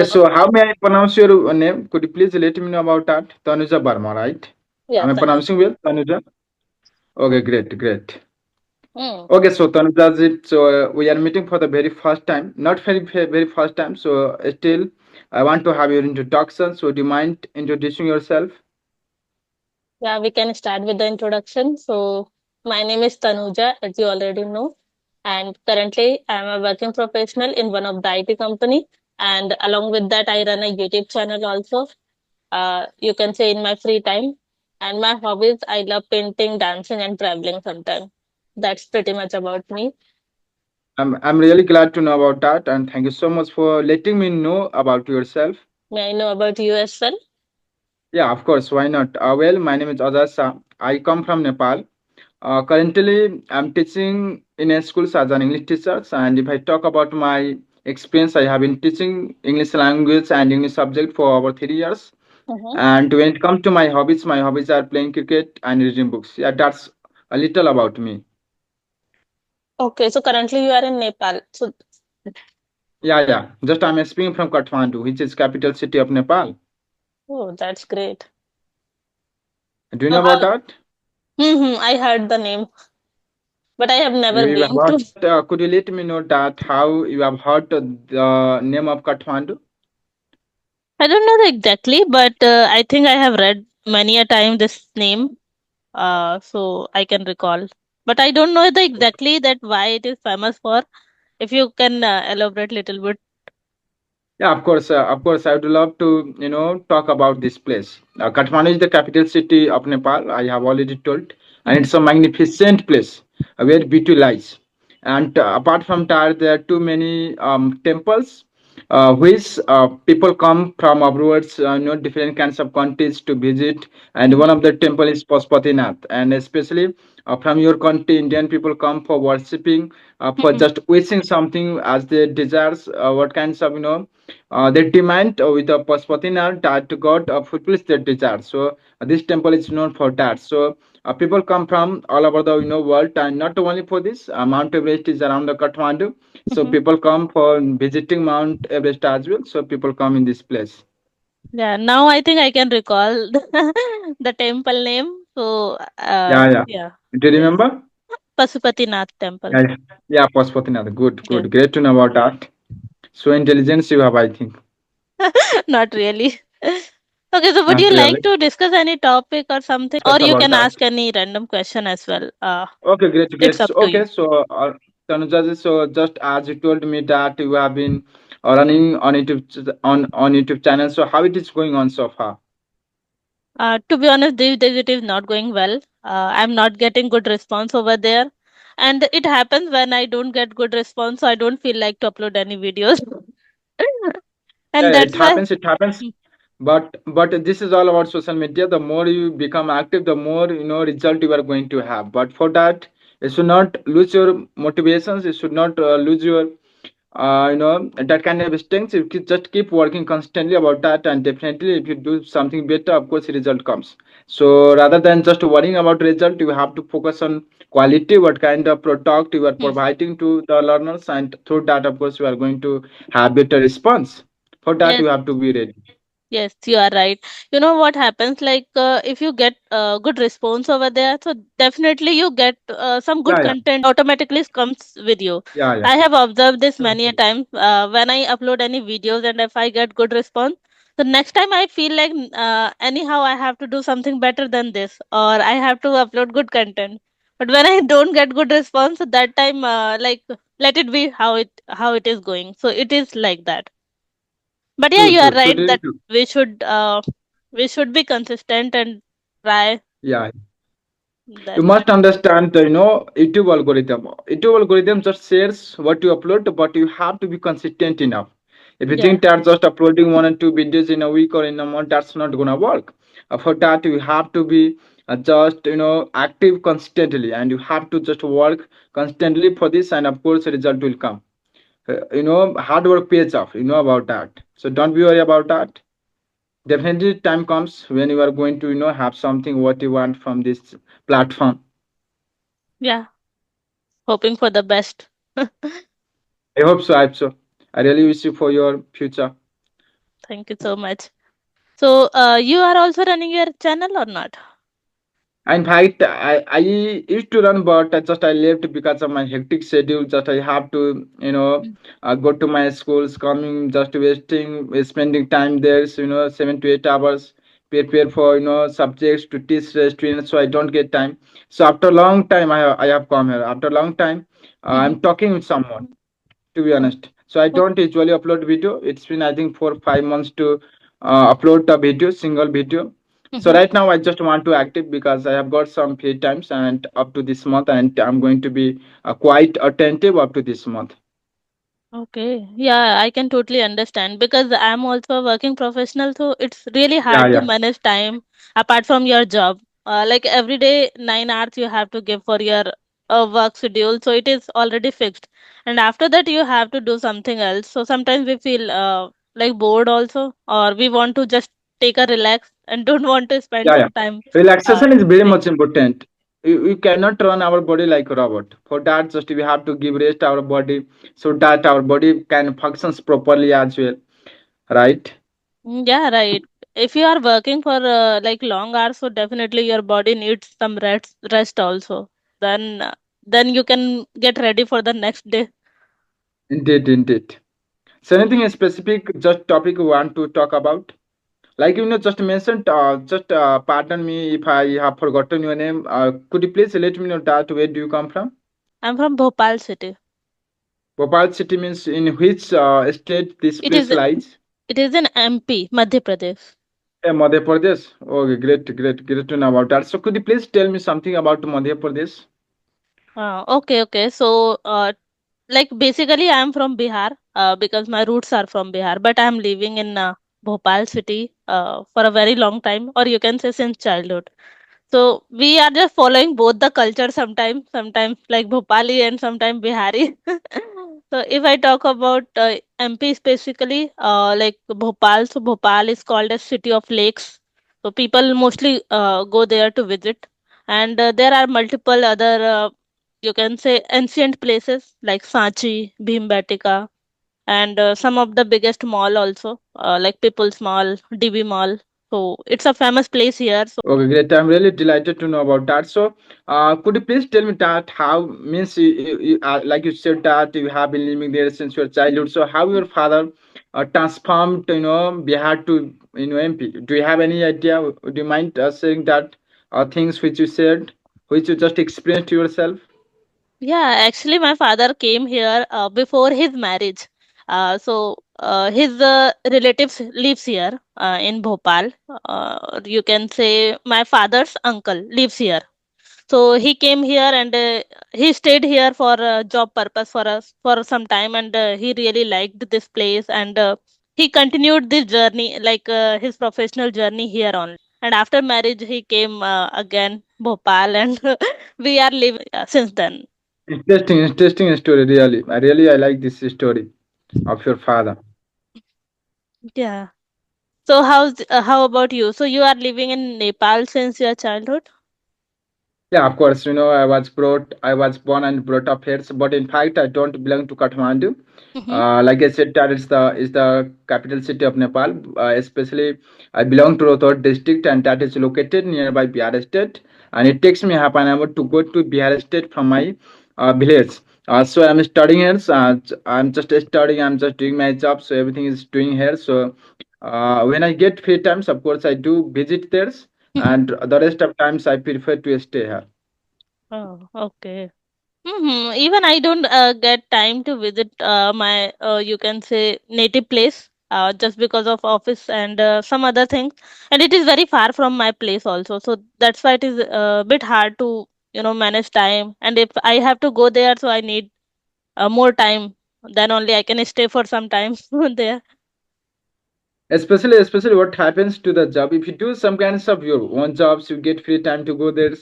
So how may I pronounce your name? Could you please let me know about that? Tanuja Barma, right? Yeah, Am I Tanuj. pronouncing well, Tanuja? Okay, great, great. Hmm. Okay, so Tanuja, we are meeting for the very first time, not very first time. So still, I want to have your introduction. So do you mind introducing yourself? Yeah, we can start with the introduction. So, my name is Tanuja, as you already know, and currently I am a working professional in one of the IT company. And along with that, I run a YouTube channel also. You can say in my free time. And my hobbies, I love painting, dancing, and traveling sometimes. That's pretty much about me. I'm really glad to know about that, and thank you so much for letting me know about yourself. May I know about you as well? Yeah, of course. Why not? Well, my name is Ajay. I come from Nepal. Currently, I'm teaching in a school as an English teacher. And if I talk about my experience, I have been teaching English language and English subject for over 3 years. Mm-hmm. And when it comes to my hobbies are playing cricket and reading books. Yeah, that's a little about me. Okay, so currently you are in Nepal. So, Yeah, yeah. Just I'm speaking from Kathmandu, which is capital city of Nepal. oh, that's great. Do you So know about how? that? I heard the name, but I have never You have been heard. to. Could you let me know that how you have heard the name of Kathmandu? I don't know exactly, but I think I have read many a time this name, so I can recall. But I don't know the exactly that why it is famous for. If you can elaborate little bit. Yeah, of course, I would love to, talk about this place. Kathmandu is the capital city of Nepal. I have already told, and it's a magnificent place where beauty lies. And apart from that, there are too many temples, which people come from abroad, different kinds of countries to visit. And one Mm-hmm. of the temple is Pashupatinath, and especially from your country, Indian people come for worshipping, for Mm-hmm. just wishing something as they desires. What kinds of they demand with a Pashupatinath that God fulfills their desire. So this temple is known for that. So people come from all over the world, and not only for this. Mount Everest is around the Kathmandu, so Mm-hmm. people come for visiting Mount Everest as well. So people come in this place. Yeah, now I think I can recall the temple name. So, Yeah, yeah. yeah, Do you yes, remember? Pashupatinath Temple. Yeah, yeah. Yeah, Pashupatinath. Good, Yes, good. Great to know about that. So intelligence you have, I think. not really. Okay, so would Not you like really. to discuss any topic or something, or Talk you about can that. ask any random question as well? Okay, great, great. It's up So, to you. okay, so Tanuja, so just as you told me that you have been running on on YouTube channel, so how it is going on so far? To be honest, these days it is not going well. I'm not getting good response over there. And it happens when I don't get good response, so I don't feel like to upload any videos. Yeah, And yeah, that's it why. happens. It happens. But this is all about social media. The more you become active, the more result you are going to have. But for that, you should not lose your motivations. You should not lose your that kind of strength. You just keep working constantly about that, and definitely if you do something better, of course, the result comes. So rather than just worrying about result, you have to focus on quality. What kind of product you are Hmm. providing to the learners, and through that, of course, you are going to have better response. For that, Yes. you have to be ready. Yes, you are right. You know what happens? Like, if you get good response over there, so definitely you get some good Yeah, yeah, content automatically comes with you. yeah, yeah. I have observed this many a time when I upload any videos, and if I get good response, the next time I feel like anyhow I have to do something better than this, or I have to upload good content. But when I don't get good response, at that time, like, let it be how it is going. So it is like that. But yeah, True, you are true, right totally that true. we should uh, we should be consistent and try Yeah, you that. must understand the YouTube algorithm. YouTube algorithm just shares what you upload, but you have to be consistent enough. If you Yeah. think that just uploading one and two videos in a week or in a month, that's not gonna work. For that, you have to be just active constantly, and you have to just work constantly for this, and of course, the result will come. Hard work pays off. You know about that, so don't be worried about that. Definitely time comes when you are going to have something what you want from this platform. Yeah, hoping for the best. I hope so. I hope so. I really wish you for your future. Thank you so much. So, you are also running your channel or not? In fact, I used to run, but I left because of my hectic schedule. Just I have to, go to my schools, coming, just wasting, spending time there, 7 to 8 hours, prepare for, subjects to teach the students, so I don't get time. So after a long time, I have come here. After a long time, Mm-hmm. I'm talking with someone, to be Oh, honest. So I oh, don't usually upload video. It's been, I think, 4 5 months to upload a video, single video. So mm-hmm. right now I just want to active because I have got some free times and up to this month, and I'm going to be quite attentive up to this month. Okay. Yeah, I can totally understand because I'm also a working professional, so it's really Yeah, hard to yeah, manage time apart from your job. Like every day, 9 hours you have to give for your work schedule, so it is already fixed. And after that, you have to do something else. So sometimes we feel like bored also, or we want to just take a relax and don't want to spend yeah, yeah. some time uh, Relaxation is very doing. much important. We cannot run our body like a robot. For that, just we have to give rest our body so that our body can functions properly as well, right? Yeah, right. If you are working for like long hours, so definitely your body needs some rest also. Then you can get ready for the next day. Indeed, indeed. So Mhm. anything specific, just topic you want to talk about? Like just mentioned, just pardon me if I have forgotten your name. Could you please let me know that where do you come from? I'm from Bhopal city. Bhopal city means in which state this It place is lies? it is in MP, Madhya Pradesh. Madhya Pradesh. Okay, great, great, great to know about that. So could you please tell me something about Madhya Pradesh? Okay, okay. So like basically I'm from Bihar because my roots are from Bihar, but I'm living in Bhopal city for a very long time, or you can say since childhood. So we are just following both the culture sometimes like Bhopali and sometimes Bihari. So if I talk about MP specifically, like Bhopal, so Bhopal is called a city of lakes. So people mostly go there to visit, and there are multiple other you can say ancient places like Sanchi, Bhimbetka, and some of the biggest mall also like People's Mall, DB Mall. So it's a famous place here. Okay, great. I'm really delighted to know about that. So, could you please tell me that how means like you said that you have been living there since your childhood. So, how your father transformed, Bihar to MP? Do you have any idea? Would you mind saying that things which you said, which you just experienced yourself? Yeah, actually, my father came here before his marriage. His relatives lives here in Bhopal. You can say my father's uncle lives here. So he came here and he stayed here for job purpose for us for some time, and he really liked this place, and he continued this journey like his professional journey here only. And after marriage, he came again Bhopal, and we are living since then. Interesting, interesting story. Really, I like this story of your father. Yeah. So how about you? So you are living in Nepal since your childhood? Yeah, of course. I was born and brought up here. But in fact, I don't belong to Kathmandu. Mm-hmm. Like I said, that is the capital city of Nepal. Especially, I belong to Rohtak district, and that is located nearby Bihar state. And it takes me half an hour to go to Bihar state from my village. So I'm studying here. I'm just studying. I'm just doing my job. So everything is doing here. So when I get free times, of course, I do visit there, and the rest of times I prefer to stay here. Oh, okay. Even I don't get time to visit my you can say native place just because of office and some other things, and it is very far from my place also. So that's why it is a bit hard to manage time. And if I have to go there, so I need more time. Then only I can stay for some time there. Especially what happens to the job, if you do some kinds of your own jobs, you get free time to go there.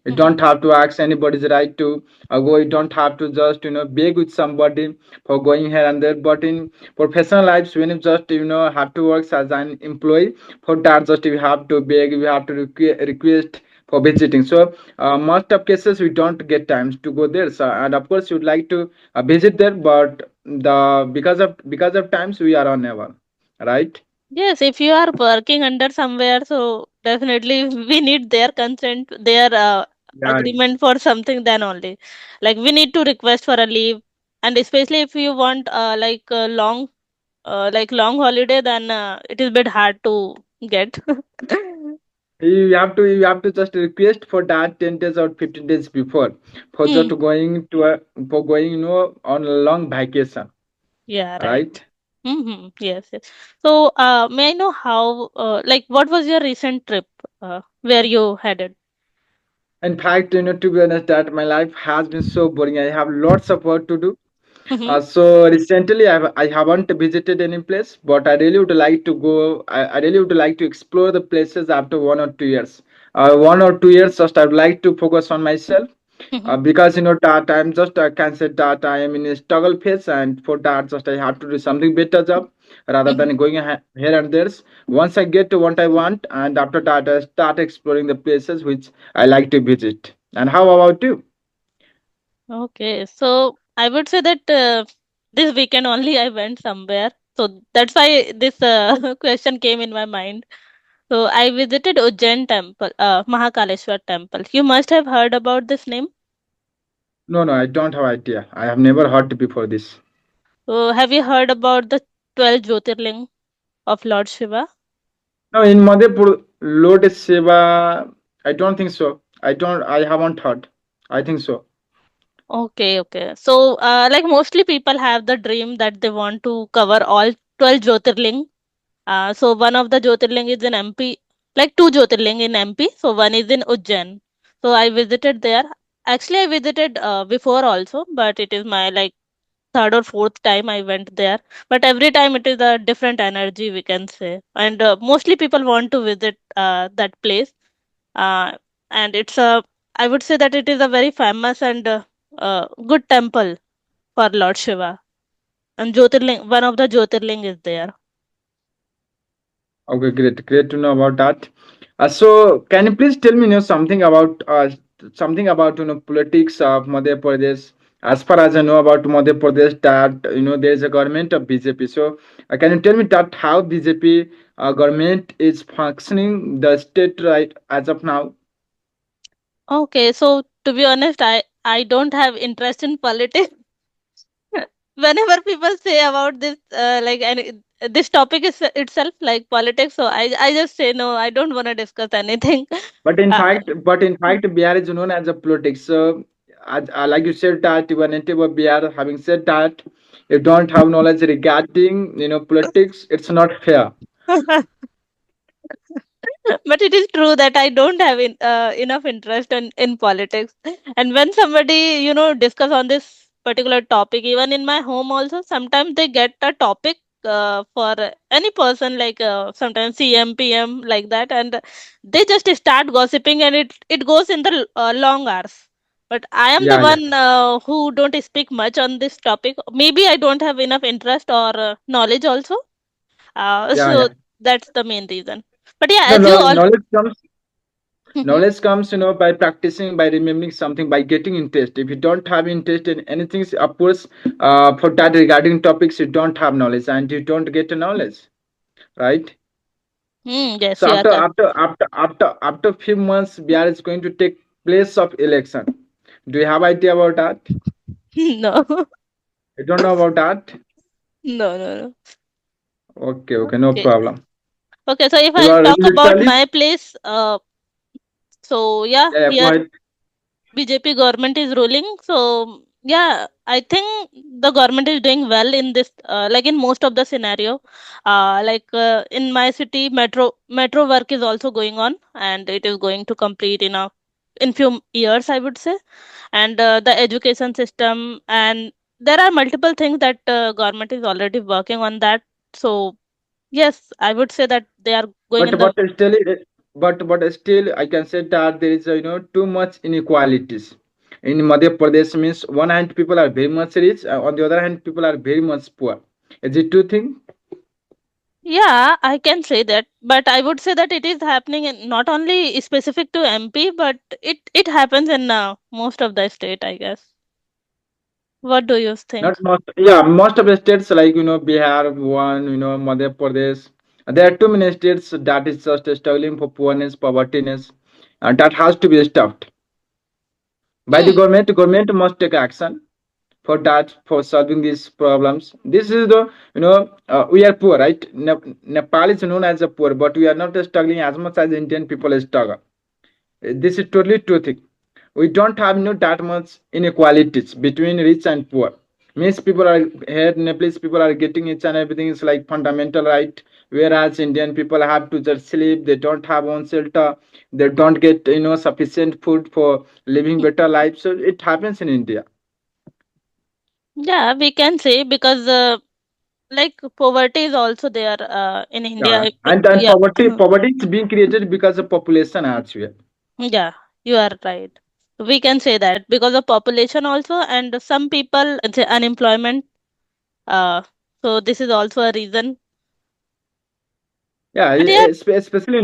You Mhm. don't have to ask anybody's right to go. You don't have to just beg with somebody for going here and there. But in professional lives, when you just have to work as an employee, for that just you have to beg, you have to request for visiting. So most of cases we don't get times to go there. So, and of course you'd like to visit there, but the because of times we are unable, right? Yes, if you are working under somewhere, so definitely we need their consent, their Yeah, agreement for something, then only. Like we need to request for a leave, and especially if you want like long holiday, then it is a bit hard to get. you have to just request for that 10 days or 15 days before for just Hmm. going to a for going on a long vacation, Yeah, right. right? Mm-hmm. Yes, yes. So, may I know how, like, what was your recent trip, where you headed? In fact, to be honest, that my life has been so boring. I have lots of work to do. Mm-hmm. So recently, I haven't visited any place, but I really would like to go. I really would like to explore the places after 1 or 2 years. 1 or 2 years, just I'd like to focus on myself. Mm-hmm. Because that I'm just I can say that I am in a struggle phase, and for that just I have to do something better job rather Mm-hmm. than going here and there. Once I get to what I want, and after that I start exploring the places which I like to visit. And how about you? Okay, so I would say that this weekend only I went somewhere. So that's why this question came in my mind. So I visited Ujjain temple, Mahakaleshwar temple. You must have heard about this name. No, no, I don't have idea. I have never heard before this. So have you heard about the 12 Jyotirling of Lord Shiva? No, in Madhepur, Lord Seva, I don't think so. I haven't heard. I think so. Okay, okay. So like mostly people have the dream that they want to cover all 12 Jyotirling. So one of the Jyotirling is in MP, like two Jyotirling in MP. So one is in Ujjain. So I visited there. Actually, I visited before also, but it is my like third or fourth time I went there. But every time it is a different energy, we can say. And mostly people want to visit that place. Uh, and it's a, I would say that it is a very famous and good temple for Lord Shiva. And Jyotirling, one of the Jyotirling is there. Okay, great. Great to know about that. So, can you please tell me, something about politics of Madhya Pradesh? As far as I know about Madhya Pradesh, that there is a government of BJP. So, can you tell me that how BJP government is functioning the state right as of now? Okay, so to be honest, I don't have interest in politics. Whenever people say about this, this topic is itself like politics, so I just say no. I don't want to discuss anything. Uh, But in fact, BR is known as a politics. So, like you said that you are native of BR. Having said that, you don't have knowledge regarding politics. It's not fair. but it is true that I don't have enough interest in politics. And when somebody, discuss on this particular topic, even in my home also, sometimes they get a topic for any person, like sometimes CM, PM, like that, and they just start gossiping, and it goes in the long hours. But I am the Yeah, yeah, one who don't speak much on this topic. Maybe I don't have enough interest or knowledge also. yeah, So yeah. that's the main reason. But yeah, No, as you no, all. knowledge comes by practicing, by remembering something, by getting interest. If you don't have interest in anything, of course, for that regarding topics, you don't have knowledge and you don't get the knowledge, right? Yes, So you are correct. after few months, BR is going to take place of election. Do you have idea about that? No, You don't know about that? no, no, no. Okay, okay, no Okay, problem. okay. So if You I'll are talk about literally, my place, so yeah, yeah, yeah, go here ahead. BJP government is ruling. So yeah, I think the government is doing well in this, like in most of the scenario. In my city, metro work is also going on, and it is going to complete in few years, I would say. And the education system, and there are multiple things that government is already working on that. So yes, I would say that they are going in But the. still, I can say that there is too much inequalities in Madhya Pradesh. Means one hand people are very much rich, on the other hand people are very much poor. Is it two thing? Yeah, I can say that, but I would say that it is happening in not only specific to MP, but it happens in most of the state, I guess. What do you Not think? most. Yeah, most of the states like Bihar one, Madhya Pradesh. There are too many states that is just struggling for poorness, povertyness, and that has to be stopped by the Hmm. government. The government must take action for that, for solving these problems. This is the, we are poor, right? Nepal is known as a poor, but we are not struggling as much as Indian people struggle. This is totally true thing. We don't have that much inequalities between rich and poor. Means people are here, Nepalese people are getting each and everything is like fundamental right, whereas Indian people have to just sleep. They don't have own shelter. They don't get sufficient food for living better life. So it happens in India. Yeah, we can say because like poverty is also there in Yeah, India. and Yeah. poverty is being created because of population as well. Yeah, you are right. We can say that because of population also, and some people say unemployment. Uh, so this is also a reason. Yeah, And yeah. especially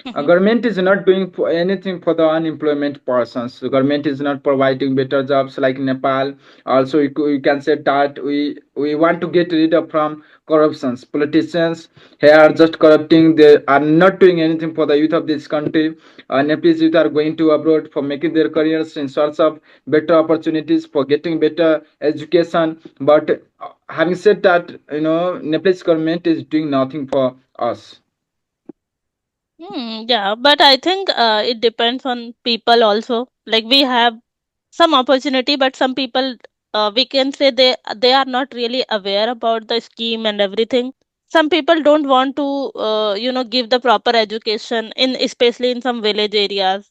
Mhm. government is not doing anything for the unemployment persons. The government is not providing better jobs like Nepal. Also, you can say that we want to get rid of from corruptions. Politicians here are just corrupting. They are not doing anything for the youth of this country. Nepalese youth are going to abroad for making their careers in search of better opportunities for getting better education. But having said that, Nepalese government is doing nothing for us. Yeah, but I think it depends on people also. Like we have some opportunity, but some people we can say they are not really aware about the scheme and everything. Some people don't want to give the proper education in especially in some village areas.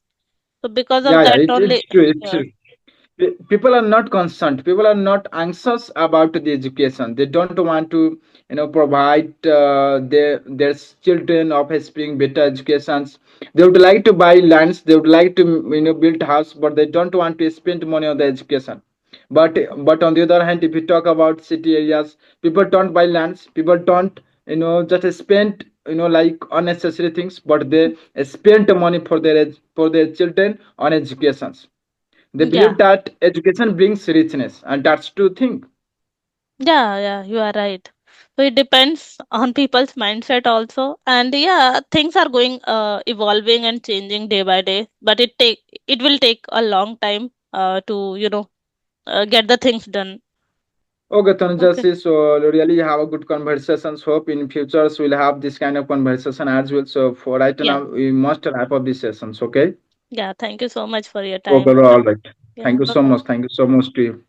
So because of Yeah, that it's only, true. It's yeah. true. People are not concerned. People are not anxious about the education. They don't want to, provide their children of offspring better educations. They would like to buy lands. They would like to, build house, but they don't want to spend money on the education. But on the other hand, if you talk about city areas, people don't buy lands. People don't, just spend, like unnecessary things, but they spend the money for for their children on educations. They Yeah. believe that education brings richness, and that's true thing. Yeah, yeah, you are right. So it depends on people's mindset also. And yeah, things are going evolving and changing day by day, but it will take a long time to get the things done. Okay, Okay. Tanujasi, so really have a good conversations. Hope in futures we'll have this kind of conversation as well. So for right Yeah. now, we must wrap up these sessions. Okay. Yeah, thank you so much for your Okay, time. all right. Yeah, Thank you bye so bye. much. Thank you so much to you.